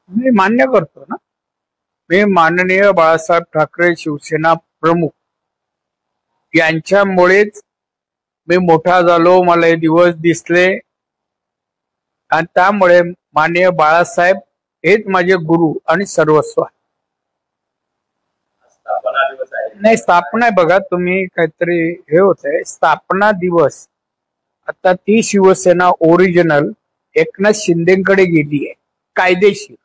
मी मान्य करतो ना. मी माननीय बाळासाहेब ठाकरे शिवसेना प्रमुख यांच्यामुळेच मी मोठा झालो, मला हे दिवस दिसले आणि त्यामुळे माननीय बाळासाहेब हेच माझे गुरु आणि सर्वस्व आहे. नाही, स्थापना आहे बघा, तुम्ही काहीतरी हे होत आहे. स्थापना दिवस आता ती शिवसेना ओरिजिनल एकनाथ शिंदेकडे गेली आहे कायदेशीर.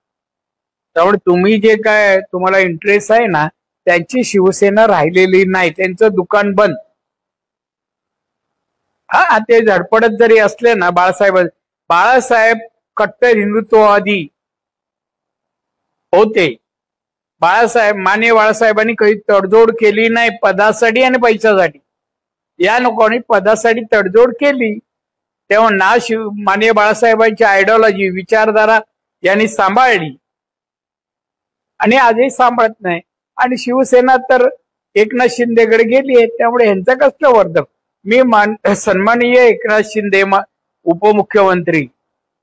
त्यामुळे तुम्ही जे काय तुम्हाला इंटरेस्ट आहे ना, त्यांची शिवसेना राहिलेली नाही, त्यांचं दुकान बंद. हा, ते झडपडत जरी असले ना, बाळासाहेब कट्टर हिंदुत्ववादी होते. माननीय बाळासाहेबांनी काही तडजोड केली नाही पदासाठी आणि पैशासाठी. या लोकांनी पदासाठी तडजोड केली तेव्हा ना माननीय बाळासाहेबांची आयडिओलॉजी विचारधारा यांनी सांभाळली आणि आजही सांभाळत नाही. आणि शिवसेना तर एकनाथ शिंदेकडे गेली आहे, त्यामुळे यांचं कसलं वर्धक. मी सन्माननीय एकनाथ शिंदे उपमुख्यमंत्री,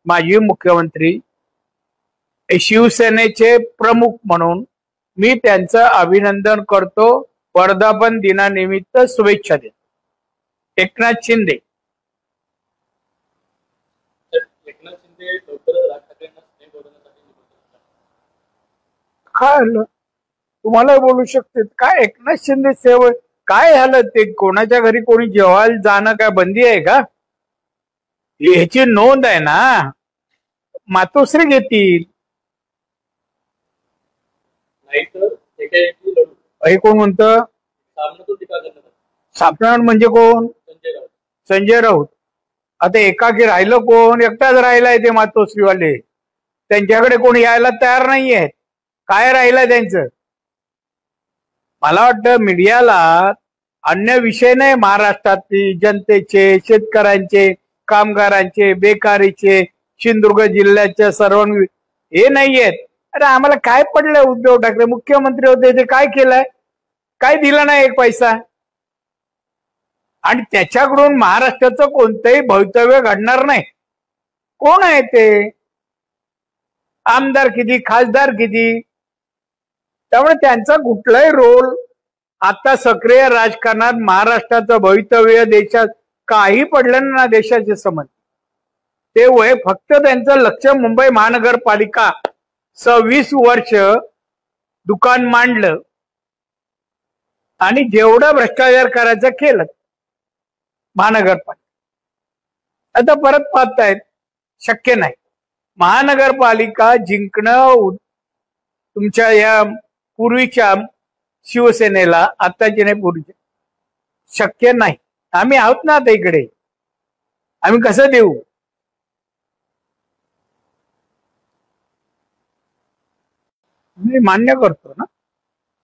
माजी मुख्यमंत्री, शिवसेनेचे प्रमुख म्हणून मी त्यांचं अभिनंदन करतो. वर्धापन दिनानिमित्त शुभेच्छा देतो. एकनाथ शिंदे. काय झालं तुम्हाला बोलू शकते काय? एकनाथ शिंदे सेवक काय झालं? ते कोणाच्या घरी कोणी जेवायला जाणं काय बंदी आहे का? ह्याची नोंद आहे ना, मातोश्री घेतील. हे कोण म्हणतं? स्थापना म्हणजे कोण? संजय राऊत. आता एकाकी राहिलं कोण? एकटाच राहिलाय ते मातोश्रीवाले. त्यांच्याकडे कोणी यायला तयार नाहीये. काय राहिलं त्यांचं? मला वाटतं मीडियाला अन्य विषय नाही, महाराष्ट्रातील जनतेचे, शेतकऱ्यांचे, कामगारांचे, बेकारीचे, सिंधुदुर्ग जिल्ह्याच्या सर्व हे नाहीयेत. अरे आम्हाला काय पडलं? उद्धव ठाकरे मुख्यमंत्री होते, ते काय केलंय? काय दिलं नाही एक पैसा. आणि त्याच्याकडून महाराष्ट्राचं कोणतंही भवितव्य घडणार नाही. कोण आहे ते? आमदार किती, खासदार किती? त्यामुळे त्यांचा कुठलाही रोल आता सक्रिय राजकारणात महाराष्ट्राचं भवितव्य, देशात काही पडलं ना, देशाचे संबंध. ते वय फक्त त्यांचं लक्ष मुंबई महानगरपालिका 26 वर्ष दुकान मांडलं आणि जेवढं भ्रष्टाचार करायचं केलं महानगरपालिका. आता परत पाहतायत शक्य नाही. महानगरपालिका जिंकणं तुमच्या या पूर्वीच्या शिवसेनेला, आताची नाही पूर्वीच्या, शक्य नाही. आम्ही आहोत ना आता इकडे, आम्ही कसं देऊ? मी मान्य करतो ना.